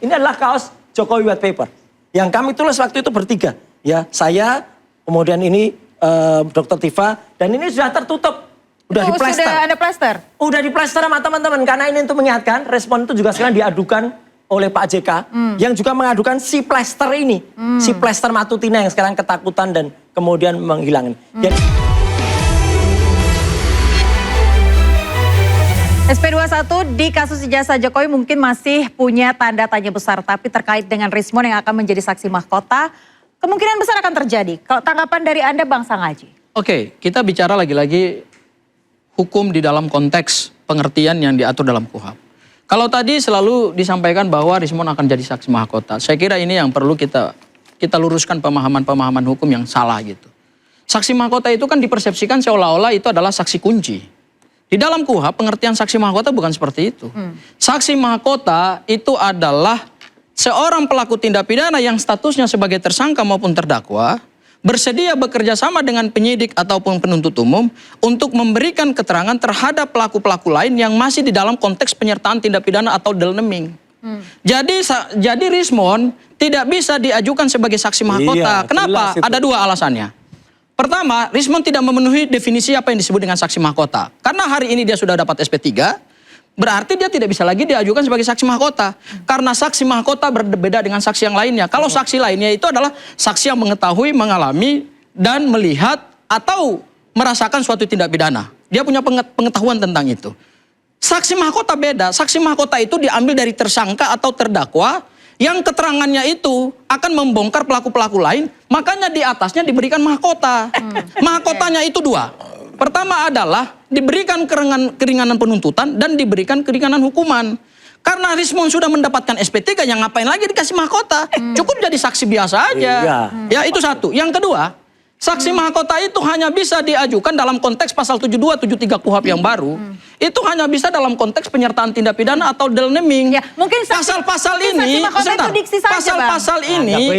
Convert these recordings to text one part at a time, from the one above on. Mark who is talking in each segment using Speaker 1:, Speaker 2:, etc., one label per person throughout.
Speaker 1: Ini adalah kaos Jokowi White Paper yang kami tulis waktu itu bertiga. Ya, saya, kemudian ini Dr. Tifa, dan ini sudah tertutup. Udah diplester.
Speaker 2: Sudah ada plester?
Speaker 1: Udah diplester sama teman-teman. Karena ini untuk mengingatkan, respon itu juga sekarang diadukan oleh Pak JK. Yang juga mengadukan si plester ini. Si plester Matutina yang sekarang ketakutan dan kemudian menghilang.
Speaker 2: SP21 di kasus ijazah Jokowi mungkin masih punya tanda tanya besar. Tapi terkait dengan Rismon yang akan menjadi saksi mahkota, kemungkinan besar akan terjadi. Kalau tanggapan dari Anda, Bang Sangaji?
Speaker 3: Oke, kita bicara lagi-lagi hukum di dalam konteks pengertian yang diatur dalam KUHP. Kalau tadi selalu disampaikan bahwa Rismon akan jadi saksi mahkota, saya kira ini yang perlu kita luruskan pemahaman-pemahaman hukum yang salah gitu. Saksi mahkota itu kan dipersepsikan seolah-olah itu adalah saksi kunci. Di dalam KUHP pengertian saksi mahkota bukan seperti itu. Saksi mahkota itu adalah seorang pelaku tindak pidana yang statusnya sebagai tersangka maupun terdakwa bersedia bekerja sama dengan penyidik ataupun penuntut umum untuk memberikan keterangan terhadap pelaku-pelaku lain yang masih di dalam konteks penyertaan tindak pidana atau delneming. Jadi Rismon tidak bisa diajukan sebagai saksi mahkota.
Speaker 1: Iya,
Speaker 3: kenapa? Ada dua alasannya. Pertama, Rismon tidak memenuhi definisi apa yang disebut dengan saksi mahkota. Karena hari ini dia sudah dapat SP3, berarti dia tidak bisa lagi diajukan sebagai saksi mahkota. Karena saksi mahkota berbeda dengan saksi yang lainnya. Kalau saksi lainnya itu adalah saksi yang mengetahui, mengalami, dan melihat atau merasakan suatu tindak pidana. Dia punya pengetahuan tentang itu. Saksi mahkota beda. Saksi mahkota itu diambil dari tersangka atau terdakwa yang keterangannya itu akan membongkar pelaku-pelaku lain, makanya di atasnya diberikan mahkota. Mahkotanya itu dua. Pertama adalah diberikan keringanan penuntutan dan diberikan keringanan hukuman. Karena Rismon sudah mendapatkan SP3, yang ngapain lagi dikasih mahkota? Cukup jadi saksi biasa aja. Ya itu satu. Yang kedua, saksi mahkota itu hanya bisa diajukan dalam konteks pasal 72, 73 KUHP yang baru. Itu hanya bisa dalam konteks penyertaan tindak pidana atau delneming.
Speaker 2: Ya, mungkin
Speaker 3: pasal-pasal ini,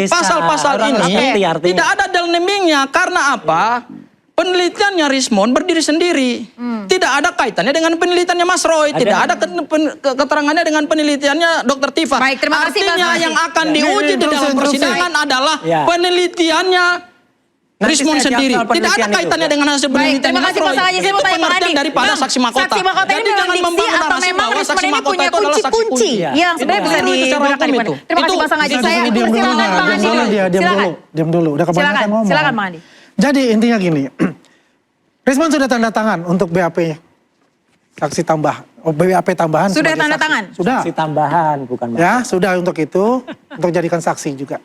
Speaker 3: pasal-pasal ini tidak ada delnemingnya. Karena apa? Penelitiannya Rismon berdiri sendiri. Tidak ada kaitannya dengan penelitiannya Mas Roy. Tidak ada keterangannya dengan penelitiannya Dr. Tifa.
Speaker 2: Baik, terima kasih,
Speaker 3: artinya yang akan diuji di dalam persidangan adalah penelitiannya Rismon sendiri. Tidak ada kaitannya dengan hasil penelitian.
Speaker 2: Terima kasih Pak Sangaji. Saya mau tanya Pak Adi.
Speaker 3: Daripada saksi mahkota.
Speaker 2: Saksi mahkota ini memang diksi atau memang Rismon ini punya kunci-kunci yang sebenarnya bisa digunakan di mana? Terima kasih Pak Sangaji. Saya silakan Bang Adi dulu.
Speaker 4: Diam dulu. Udah kebanyakan ngomong.
Speaker 2: Silakan Bang Adi.
Speaker 4: Jadi intinya gini. Rismon sudah tanda tangan untuk BAP saksi tambahan. BAP tambahan.
Speaker 2: Sudah tanda tangan?
Speaker 4: Sudah.
Speaker 1: Saksi tambahan, bukan.
Speaker 4: Ya, sudah untuk itu. Untuk jadikan saksi juga.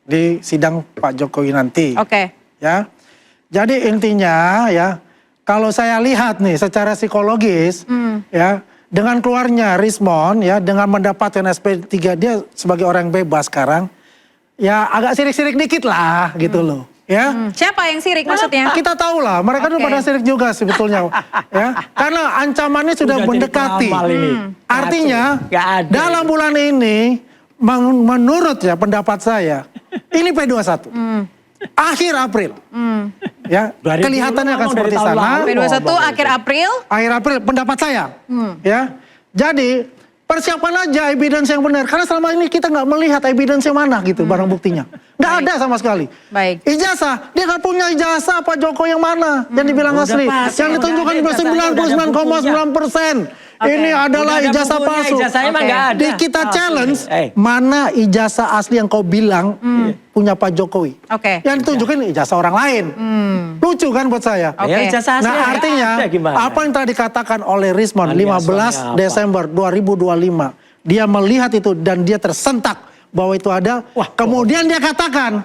Speaker 4: Di sidang Pak Jokowi nanti.
Speaker 2: Oke.
Speaker 4: Ya, jadi intinya ya, kalau saya lihat nih secara psikologis, ya, dengan keluarnya Rismon, ya, dengan mendapatkan SP3 dia sebagai orang bebas sekarang, ya agak sirik-sirik dikit lah, gitu loh, ya.
Speaker 2: Siapa yang sirik maksudnya?
Speaker 4: Kita tahu lah, mereka tuh pada sirik juga sebetulnya, ya, karena ancamannya sudah mendekati. Artinya, dalam bulan ini, menurut ya pendapat saya, ini P21. Akhir April, ya kelihatannya akan seperti sana.
Speaker 2: P21 akhir April.
Speaker 4: Akhir April, pendapat saya, ya. Jadi persiapan aja evidence yang benar, karena selama ini kita nggak melihat evidence yang mana gitu, barang buktinya, nggak ada sama sekali.
Speaker 2: Baik.
Speaker 4: Ijazah, dia nggak punya ijazah Pak Jokowi yang mana, yang dibilang asli, yang ditunjukkan di 99,9%. Ini adalah ijazah palsu. Di kita challenge, mana ijazah asli yang kau bilang punya Pak Jokowi? Yang ditunjukin ijazah orang lain. Lucu kan buat saya? Nah artinya, apa yang tadi dikatakan oleh Rismon 15 Desember 2025. Dia melihat itu dan dia tersentak bahwa itu ada. Kemudian dia katakan,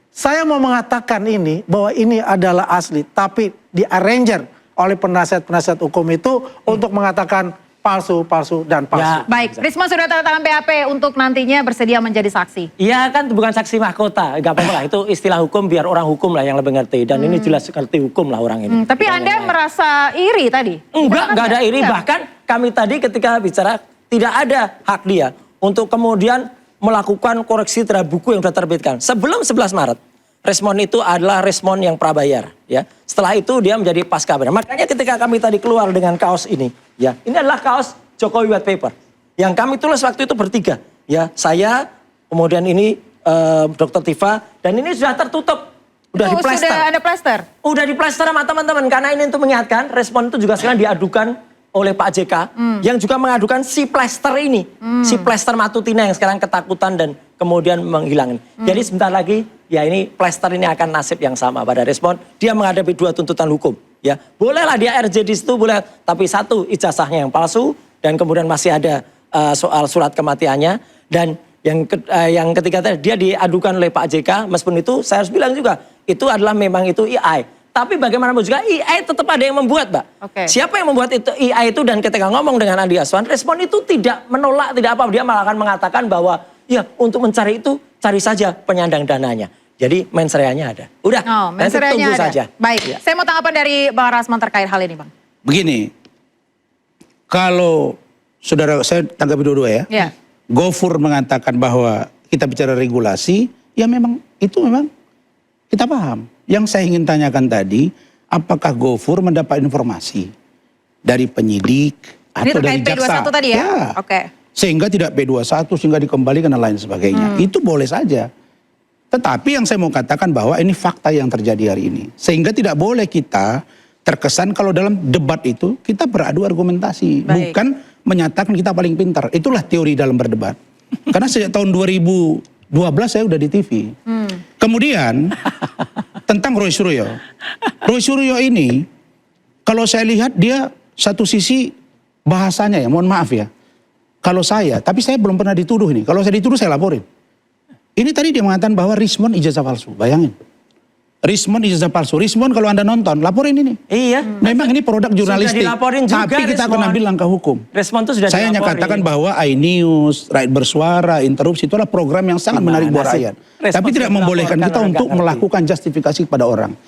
Speaker 4: saya mau mengatakan ini, bahwa ini adalah asli. Tapi di arranger oleh penasihat-penasihat hukum itu untuk mengatakan palsu, palsu, dan palsu.
Speaker 2: Baik, Rismon sudah tanda tangan BAP untuk nantinya bersedia menjadi saksi.
Speaker 1: Iya kan bukan saksi mahkota, gak apa-apa lah. Itu istilah hukum biar orang hukum lah yang lebih ngerti. Dan ini jelas ngerti hukum lah orang ini.
Speaker 2: Tapi Anda merasa iri tadi?
Speaker 1: Enggak ada iri. Bahkan kami tadi ketika bicara tidak ada hak dia untuk kemudian melakukan koreksi terhadap buku yang sudah terbitkan. Sebelum 11 Maret. Rismon itu adalah Rismon yang prabayar, ya. Setelah itu dia menjadi pasca bayar. Makanya ketika kami tadi keluar dengan kaos ini, ya, ini adalah kaos Jokowi White Paper yang kami tulis waktu itu bertiga, ya saya, kemudian ini Dr. Tifa, dan ini sudah tertutup. Udah diplester.
Speaker 2: Sudah ada plester?
Speaker 1: Udah diplester sama teman-teman, karena ini untuk mengingatkan, respon itu juga sekarang diadukan oleh Pak JK, yang juga mengadukan si plester ini. Si plester Matutina yang sekarang ketakutan dan kemudian menghilang. Jadi sebentar lagi, ya ini plester ini akan nasib yang sama pada respon. Dia menghadapi 2 tuntutan hukum. Ya, bolehlah dia RJ di situ, boleh. Tapi 1, ijazahnya yang palsu, dan kemudian masih ada soal surat kematiannya. Dan yang ketiga tadi, dia diadukan oleh Pak JK, meskipun itu saya harus bilang juga, itu adalah memang itu AI. Tapi bagaimanapun juga AI tetap ada yang membuat, Mbak. Siapa yang membuat itu AI itu, dan ketika ngomong dengan Andi Aswan, respon itu tidak menolak, tidak apa. Dia malah akan mengatakan bahwa ya untuk mencari itu, cari saja penyandang dananya. Jadi mensreanya ada. Udah, nanti tunggu saja.
Speaker 2: Baik, saya mau tanggapan dari Bang Rasman terkait hal ini, Bang.
Speaker 5: Begini, kalau saudara, saya tanggapi dua-dua ya. Gofur mengatakan bahwa kita bicara regulasi, ya memang itu memang kita paham. Yang saya ingin tanyakan tadi, apakah Gofur mendapat informasi dari penyidik atau dari jaksa?
Speaker 2: P21 tadi ya?
Speaker 5: Sehingga tidak P21, sehingga dikembalikan dan lain sebagainya. Itu boleh saja. Tetapi yang saya mau katakan bahwa ini fakta yang terjadi hari ini. Sehingga tidak boleh kita terkesan kalau dalam debat itu kita beradu argumentasi. Bukan menyatakan kita paling pintar. Itulah teori dalam berdebat. Karena sejak tahun 2012 saya udah di TV. Kemudian tentang Roy Suryo. Roy Suryo ini kalau saya lihat dia satu sisi bahasanya ya, mohon maaf ya. Kalau saya, tapi saya belum pernah dituduh ini. Kalau saya dituduh saya laporin. Ini tadi dia mengatakan bahwa Rismon ijazah palsu. Bayangin. Rismon ijazah palsu. Rismon kalau Anda nonton, laporin ini.
Speaker 1: Iya.
Speaker 5: Memang ini produk jurnalistik.
Speaker 1: Sudah dilaporin juga,
Speaker 5: tapi kita akan ambil langkah hukum.
Speaker 1: Respon itu sudah
Speaker 5: saya hanya katakan bahwa iNews, Rakyat Bersuara, Interupsi itu adalah program yang sangat menarik buat rakyat. Tapi tidak membolehkan kita untuk melakukan justifikasi kepada orang.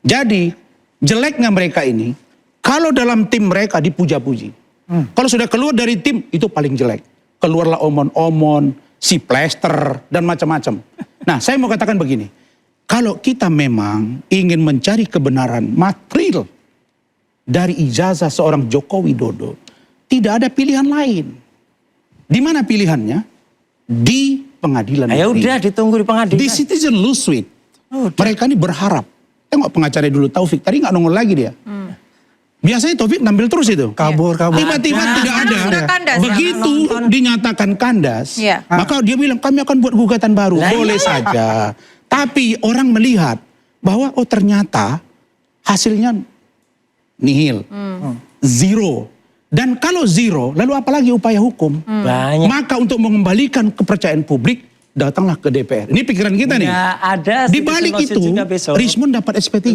Speaker 5: Jadi, jeleknya mereka ini, kalau dalam tim mereka dipuja-puji. Kalau sudah keluar dari tim, itu paling jelek. Keluarlah omon-omon, si plester, dan macam-macam. Nah, saya mau katakan begini. Kalau kita memang ingin mencari kebenaran material dari ijazah seorang Joko Widodo, tidak ada pilihan lain. Di mana pilihannya? Di pengadilan.
Speaker 1: Ya udah, ditunggu di pengadilan.
Speaker 5: Di Citizen Law Suite. Mereka ini berharap. Tengok pengacara dulu Taufik, tadi nggak nongol lagi dia. Biasanya Taufik ngambil terus itu.
Speaker 4: Kabur.
Speaker 5: Tiba-tiba tidak ada. Begitu dinyatakan kandas, maka dia bilang kami akan buat gugatan baru. Boleh saja. Tapi orang melihat bahwa oh ternyata hasilnya nihil. Zero. Dan kalau zero, lalu apalagi upaya hukum?
Speaker 1: Banyak.
Speaker 5: Maka untuk mengembalikan kepercayaan publik, datanglah ke DPR. Ini pikiran kita nih.
Speaker 1: Ada
Speaker 5: di balik itu, Rismon dapat SP3.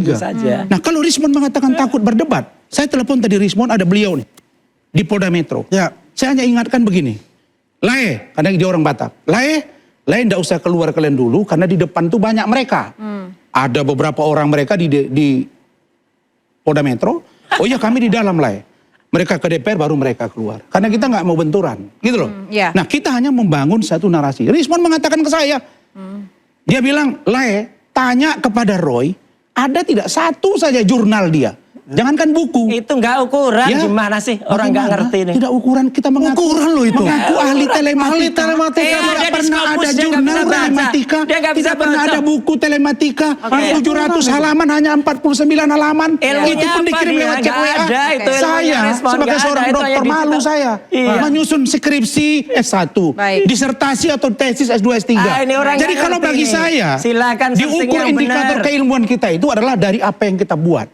Speaker 5: Nah kalau Rismon mengatakan takut berdebat, saya telepon tadi Rismon, ada beliau nih di Polda Metro. Saya hanya ingatkan begini, Lae, karena dia orang Batak, Lae tidak usah keluar kalian dulu, karena di depan tuh banyak mereka. Ada beberapa orang mereka di Polda Metro. Oh iya kami di dalam Lae. Mereka ke DPR baru mereka keluar. Karena kita nggak mau benturan, gitu loh. Nah kita hanya membangun satu narasi. Rismon mengatakan ke saya, dia bilang, Lae, tanya kepada Roy, ada tidak satu saja jurnal dia. Jangankan buku.
Speaker 1: Itu nggak ukuran, gimana sih? Orang nggak ngerti nih.
Speaker 5: Tidak ukuran, kita mengaku.
Speaker 4: Ukuran loh itu.
Speaker 5: Mengaku ahli telematika.
Speaker 4: Ahli telematika.
Speaker 5: Tidak pernah ada jurnal telematika. Tidak pernah ada buku telematika. 700 halaman, hanya 49 halaman. Itu pun dikirim lewat chat WA. Saya sebagai seorang dokter malu saya. Menyusun skripsi S1. Disertasi atau tesis S2, S3. Jadi kalau bagi saya, diukur indikator keilmuan kita itu adalah dari apa yang kita buat.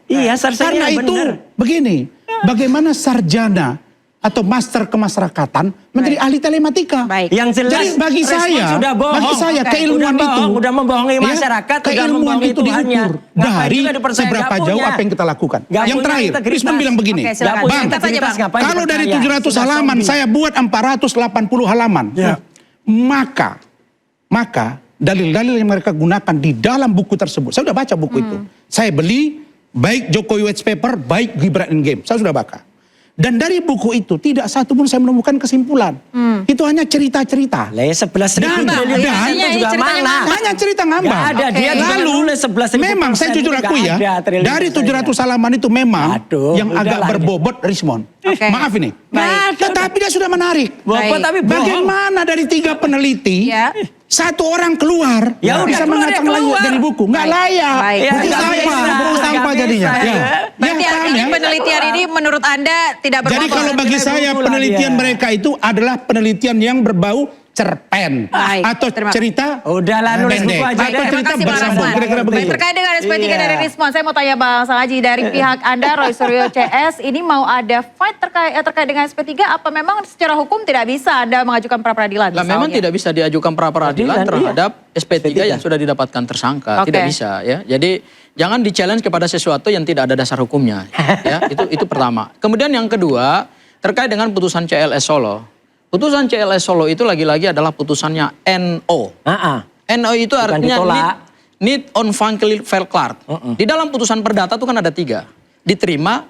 Speaker 5: Karena itu begini, bagaimana sarjana atau master kemasyarakatan menjadi ahli telematika.
Speaker 1: Yang jelas
Speaker 5: jadi bagi saya keilmuan itu
Speaker 1: udah membohongi masyarakat,
Speaker 5: keilmuan itu diukur dari seberapa jauh apa yang kita lakukan. Yang terakhir, Rismon bilang begini, Bang, kalau dari 700 halaman saya buat 480 halaman, maka dalil-dalil yang mereka gunakan di dalam buku tersebut, saya sudah baca buku itu, saya beli. Baik Jokowi White Paper, baik Gibran Endgame. Saya sudah baca. Dan dari buku itu tidak satu pun saya menemukan kesimpulan. Itu hanya cerita-cerita.
Speaker 1: 11.000 triliun juga mana?
Speaker 5: Hanya cerita ngambang.
Speaker 1: Ada dia
Speaker 5: lalu memang saya jujur aku ya, dari 700 halaman itu memang yang agak berbobot Rismon.
Speaker 2: Oke.
Speaker 5: Maaf ini.
Speaker 2: Baik.
Speaker 5: Tetapi dia sudah menarik.
Speaker 1: Bapak
Speaker 2: Baik.
Speaker 1: tapi bohong.
Speaker 5: Bagaimana dari 3 peneliti,
Speaker 2: Ya.
Speaker 5: satu orang keluar,
Speaker 1: Ya udah,
Speaker 5: bisa
Speaker 1: keluar,
Speaker 5: mengatakan
Speaker 1: ya keluar.
Speaker 5: dari buku. Nggak layak.
Speaker 2: Baik.
Speaker 1: Ya,
Speaker 4: Buku
Speaker 1: nggak
Speaker 4: sampah,
Speaker 1: bisa,
Speaker 4: buku
Speaker 1: nggak
Speaker 4: sampah
Speaker 1: bisa,
Speaker 4: jadinya.
Speaker 1: ya.
Speaker 2: Berarti
Speaker 5: Ya, paham
Speaker 2: artinya
Speaker 5: ya?
Speaker 2: penelitian ini menurut Anda tidak
Speaker 5: Jadi
Speaker 2: berbobot.
Speaker 5: kalau bagi
Speaker 1: Tidak
Speaker 5: saya
Speaker 1: buku lah
Speaker 5: penelitian
Speaker 1: dia.
Speaker 5: mereka itu adalah penelitian yang berbau cerpen
Speaker 2: Baik,
Speaker 5: atau
Speaker 2: terima-
Speaker 5: cerita
Speaker 1: Udahlah, nulis
Speaker 5: pendek.
Speaker 1: buku aja
Speaker 2: Baik,
Speaker 1: deh.
Speaker 5: Atau
Speaker 2: terima
Speaker 5: cerita
Speaker 2: kasih Bang
Speaker 5: bersambung,
Speaker 2: Rasman.
Speaker 5: kira-kira
Speaker 2: Baik,
Speaker 5: begitu.
Speaker 2: terkait dengan SP3
Speaker 1: Iya.
Speaker 2: dari Rismon, saya mau tanya Bang Sangaji, dari pihak Anda, Roy Suryo CS, ini mau ada fight terkait dengan SP3, apa memang secara hukum tidak bisa Anda mengajukan pra-peradilan?
Speaker 3: Lah memang tidak bisa diajukan pra-peradilan
Speaker 1: Peradilan,
Speaker 3: terhadap SP3
Speaker 1: SP3.
Speaker 3: yang sudah didapatkan tersangka,
Speaker 2: Oke.
Speaker 3: tidak bisa ya. Jadi jangan di-challenge kepada sesuatu yang tidak ada dasar hukumnya. Ya, itu pertama. Kemudian yang kedua, terkait dengan putusan CLS Solo. Putusan CLS Solo itu lagi-lagi adalah putusannya NO. NO itu
Speaker 1: Bukan
Speaker 3: artinya
Speaker 1: ditolak.
Speaker 3: need on functionally fair card. Di dalam putusan perdata itu kan ada 3.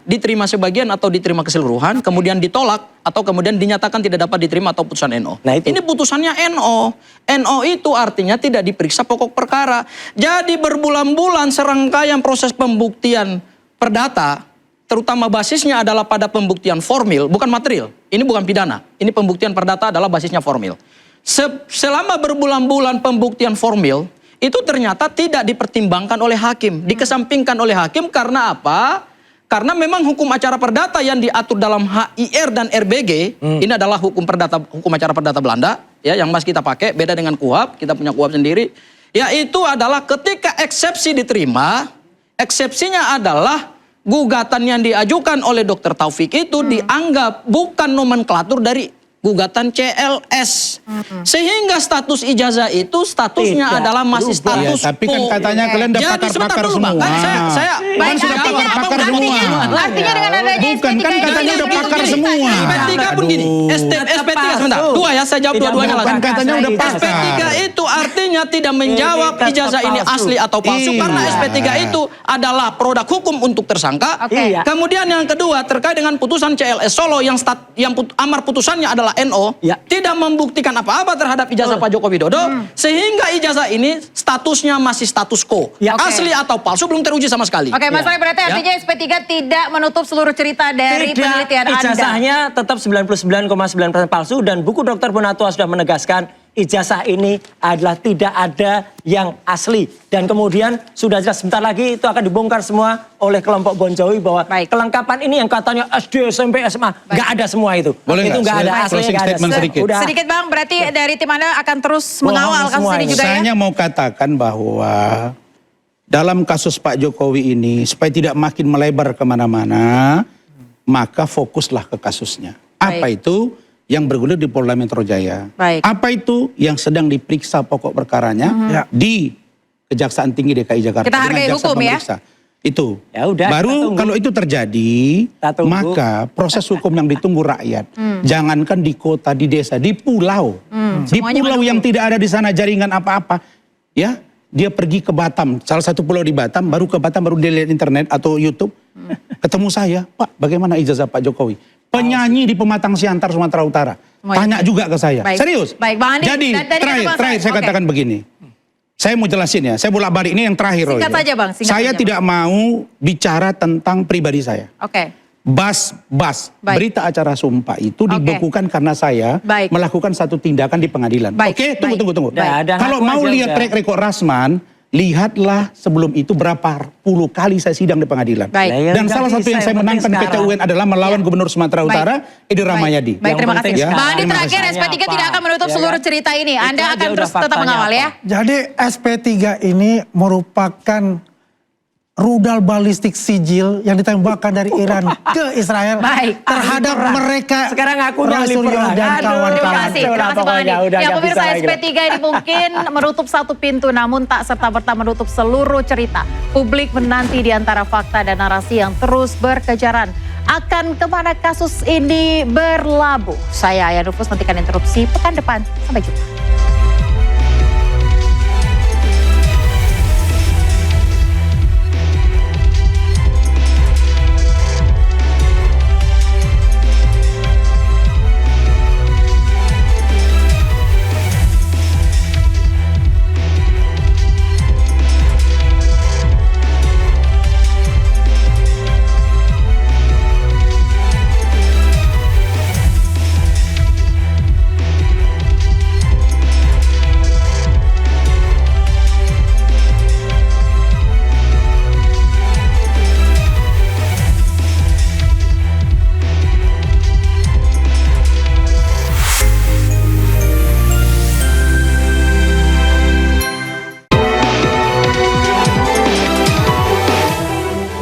Speaker 3: Diterima sebagian atau diterima keseluruhan, kemudian ditolak atau kemudian dinyatakan tidak dapat diterima atau putusan NO.
Speaker 1: Nah, itu.
Speaker 3: Ini putusannya NO. NO itu artinya tidak diperiksa pokok perkara. Jadi berbulan-bulan serangkaian proses pembuktian perdata, terutama basisnya adalah pada pembuktian formil, bukan material. Ini bukan pidana. Ini pembuktian perdata adalah basisnya formil. Selama berbulan-bulan pembuktian formil, itu ternyata tidak dipertimbangkan oleh hakim. Dikesampingkan oleh hakim karena apa? Karena memang hukum acara perdata yang diatur dalam HIR dan RBG, ini adalah hukum acara perdata Belanda, ya, yang mas kita pakai, beda dengan KUHP, kita punya KUHP sendiri. Yaitu adalah ketika eksepsi diterima, eksepsinya adalah gugatan yang diajukan oleh Dr. Taufik itu dianggap bukan nomenklatur dari gugatan CLS. Sehingga status ijazah itu statusnya
Speaker 1: Tidak
Speaker 3: adalah masih
Speaker 1: berubah.
Speaker 5: Ya,
Speaker 3: status
Speaker 5: tapi kan
Speaker 3: quo.
Speaker 5: katanya kalian udah
Speaker 3: Jadi sebentar
Speaker 5: pakar-pakar
Speaker 3: dulu,
Speaker 5: semua.
Speaker 3: Bang. Kan saya
Speaker 2: Baik,
Speaker 5: sudah
Speaker 2: artinya,
Speaker 5: pakar semua.
Speaker 2: artinya dengan adanya
Speaker 5: Bukan,
Speaker 2: SP3
Speaker 5: kan
Speaker 2: ini
Speaker 5: katanya udah
Speaker 2: tidak
Speaker 5: pakar
Speaker 2: bisa
Speaker 5: semua.
Speaker 3: SP3 pun gini. SP3 sebentar. Dua ya, saya jawab
Speaker 1: Tidak
Speaker 3: dua-duanya
Speaker 1: bukan,
Speaker 3: langsung.
Speaker 5: katanya udah pakar.
Speaker 3: SP3 itu artinya tidak menjawab
Speaker 1: Ini tetap
Speaker 3: ijazah ini
Speaker 1: palsu.
Speaker 3: asli atau palsu.
Speaker 5: Iya.
Speaker 3: Karena SP3 itu adalah produk hukum untuk tersangka.
Speaker 2: Oke.
Speaker 1: Iya.
Speaker 3: Kemudian yang kedua terkait dengan putusan CLS Solo yang amar putusannya adalah NO.
Speaker 1: Ya.
Speaker 3: Tidak membuktikan apa-apa terhadap ijazah Pak Joko Widodo. Sehingga ijazah ini statusnya masih status quo.
Speaker 1: Ya.
Speaker 2: Oke.
Speaker 3: Asli atau palsu belum teruji sama sekali.
Speaker 2: Oke, Mas
Speaker 1: Ya.
Speaker 2: Roy, berarti
Speaker 3: Ya.
Speaker 2: artinya SP3 tidak menutup seluruh cerita dari penelitian Anda.
Speaker 1: Ijazahnya tetap 99,9% palsu dan buku Dr. Bonatua sudah menegaskan ijazah ini adalah tidak ada yang asli. Dan kemudian sudah jelas sebentar lagi itu akan dibongkar semua oleh kelompok Bonjowi bahwa
Speaker 2: Baik.
Speaker 1: kelengkapan ini yang katanya SD, SMP, SMA, nggak ada semua itu.
Speaker 5: Boleh
Speaker 1: Itu
Speaker 5: nggak?
Speaker 1: nggak ada
Speaker 5: Closing
Speaker 1: aslinya, nggak ada
Speaker 5: statement
Speaker 1: semua.
Speaker 5: sedikit.
Speaker 1: Udah.
Speaker 2: Sedikit Bang, berarti dari tim Anda akan terus
Speaker 1: Bohong
Speaker 2: mengawal kasus
Speaker 1: semua
Speaker 2: ini
Speaker 1: ini.
Speaker 2: juga ya?
Speaker 5: Saya mau katakan bahwa dalam kasus Pak Jokowi ini supaya tidak makin melebar kemana-mana, maka fokuslah ke kasusnya. Apa
Speaker 2: Baik.
Speaker 5: itu yang bergulir di Polda Metro Jaya?
Speaker 2: Baik.
Speaker 5: Apa itu yang sedang diperiksa pokok perkaranya di Kejaksaan Tinggi DKI Jakarta?
Speaker 2: Kita
Speaker 5: dengan
Speaker 2: hargai
Speaker 5: jaksa
Speaker 2: hukum ya.
Speaker 5: pemeriksa. Itu.
Speaker 1: Ya udah, kita
Speaker 5: Baru
Speaker 1: tunggu.
Speaker 5: kalau itu terjadi,
Speaker 1: Kita tunggu.
Speaker 5: maka proses hukum yang ditunggu rakyat, jangankan di kota, di desa, di pulau, di
Speaker 2: semuanya
Speaker 5: pulau
Speaker 2: menunggu.
Speaker 5: yang tidak ada di sana jaringan apa-apa, ya, dia pergi ke Batam, salah satu pulau di Batam, baru ke Batam, baru dia lihat internet atau YouTube, ketemu saya, Pak, bagaimana ijazah Pak Jokowi? Penyanyi di Pematang Siantar, Sumatera Utara,
Speaker 2: Semuanya.
Speaker 5: tanya juga ke saya,
Speaker 2: Baik.
Speaker 5: serius.
Speaker 2: Baik, Bang Andi,
Speaker 5: Jadi
Speaker 2: tadi kata Bang
Speaker 5: terakhir saya
Speaker 2: Oke.
Speaker 5: katakan begini. Saya mau jelasin ya, saya bolak-balik ini yang terakhir.
Speaker 2: Singkat
Speaker 5: Roy, ya.
Speaker 2: saja, Bang, singkat
Speaker 5: Saya
Speaker 2: saja,
Speaker 5: tidak mau bicara tentang pribadi saya.
Speaker 2: Oke.
Speaker 5: Bas,
Speaker 2: Baik.
Speaker 5: berita acara sumpah itu
Speaker 2: Oke.
Speaker 5: dibekukan karena saya
Speaker 2: Baik.
Speaker 5: melakukan satu tindakan di pengadilan.
Speaker 2: Baik,
Speaker 5: Oke, tunggu,
Speaker 2: baik.
Speaker 5: tunggu.
Speaker 2: Baik.
Speaker 1: Ya, dan
Speaker 5: Kalau
Speaker 1: aku
Speaker 5: mau
Speaker 1: aja
Speaker 5: lihat
Speaker 1: udah.
Speaker 5: track record Rasman, lihatlah sebelum itu berapa puluh kali saya sidang di pengadilan.
Speaker 2: Baik.
Speaker 1: Lah, ya
Speaker 5: Dan
Speaker 1: udah
Speaker 5: salah satu
Speaker 1: bisa,
Speaker 5: yang saya
Speaker 1: yang penting
Speaker 5: menangkan PT
Speaker 1: sekarang.
Speaker 5: UN adalah melawan
Speaker 2: Ya.
Speaker 5: Gubernur Sumatera
Speaker 2: Baik.
Speaker 5: Utara, Edi Ramayadi.
Speaker 2: Baik, terima
Speaker 1: Yang
Speaker 2: kasih.
Speaker 1: penting
Speaker 2: Bang Andi,
Speaker 1: sekarang
Speaker 2: terakhir
Speaker 1: faktanya
Speaker 2: SP3 tidak
Speaker 1: apa?
Speaker 2: akan menutup
Speaker 1: Ya
Speaker 2: seluruh
Speaker 1: kan?
Speaker 2: cerita ini.
Speaker 1: Itu
Speaker 2: Anda
Speaker 1: aja
Speaker 2: akan
Speaker 1: udah
Speaker 2: terus tetap
Speaker 1: faktanya
Speaker 2: mengawal
Speaker 1: apa.
Speaker 2: ya.
Speaker 4: Jadi SP3 ini merupakan rudal balistik sijil yang ditembakkan dari Iran ke Israel
Speaker 2: Baik.
Speaker 4: terhadap mereka
Speaker 1: Sekarang aku
Speaker 4: Roy
Speaker 1: ahli
Speaker 4: Suryo
Speaker 1: perang.
Speaker 4: dan
Speaker 1: Aduh,
Speaker 2: Terima
Speaker 4: kawan-kawan.
Speaker 2: kasih, terima kasih Bang
Speaker 1: Pokoknya
Speaker 2: Andi.
Speaker 1: udah
Speaker 2: Ya
Speaker 1: nggak
Speaker 2: pemirsa
Speaker 1: bisa lagi lah.
Speaker 2: SP3 ini mungkin menutup satu pintu namun tak serta-merta menutup seluruh cerita. Publik menanti di antara fakta dan narasi yang terus berkejaran. Akan kemana kasus ini berlabuh? Saya Ayah Rufus, nantikan interupsi pekan depan. Sampai jumpa.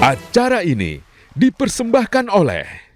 Speaker 6: Acara ini dipersembahkan oleh